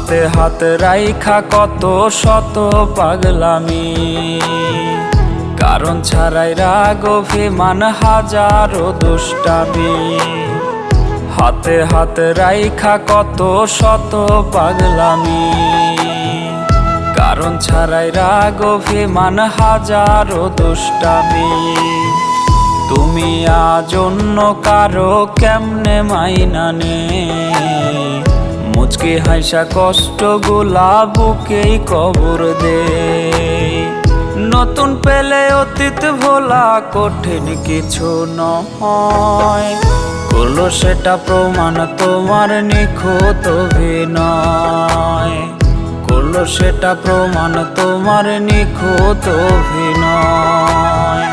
হাতে হাত রাইখা কত শত পাগলামি, কারণ ছাড়াই রাগ অভিমান হাজারো দুষ্টামি। হাতে হাত রাইখা কত শত পাগলামি, কারণ ছাড়াই রাগ অভিমান হাজারো দুষ্টামি। তুমি আজ অন্য কারো কেমনে মাইনা নে, মুচকি হাসা কষ্ট গুলা বুকেই কবর দে। নতুন পেলে অতীত ভোলা কঠিন কিছু নয়, করলো সেটা প্রমাণ তোমার নিখুঁত অভিনয়। করলো সেটা প্রমাণ তোমার নিখুঁত অভিনয়।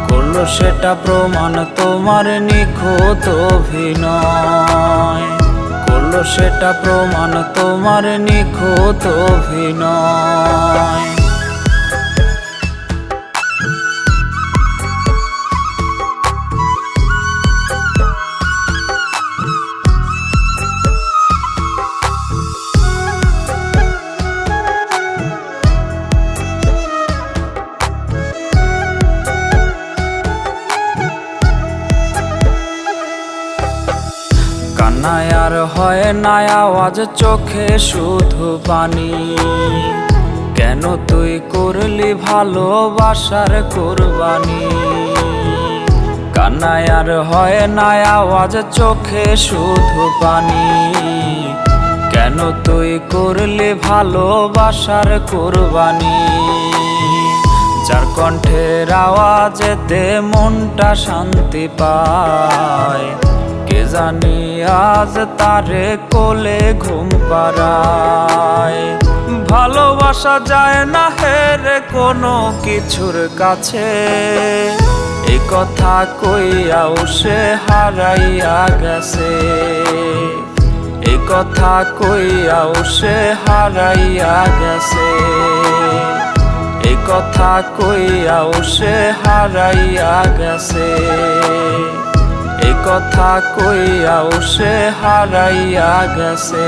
করলো সেটা প্রমাণ তোমার নিখুঁত অভিনয়। করলো সেটা প্রমাণ তোমার নিখুঁত অভিনয়। কান্নায় আর হয় না আওয়াজ, চোখে শুধু পানি। কেন তুই করলি ভালোবাসার কুরবানি? কান্নায় আর হয় না আওয়াজ, চোখে শুধু পানি। কেন তুই করলি ভালোবাসার কুরবানি? যার কণ্ঠের আওয়াজেতে মনটা শান্তি পায়, কে জানি আজ তারে কোলে ঘুম পাড়ায়। ভালোবাসা যায় না হেরে কোনো কিছুর কাছে, এই কথা কইয়াও সে হারাইয়া গেছে। এই কথা কইয়াও সে হারাইয়া গেছে। এই কথা কইয়াও সে হারাইয়া গেছে। এই কথা কইয়াও সে হারাইয়া গেছে।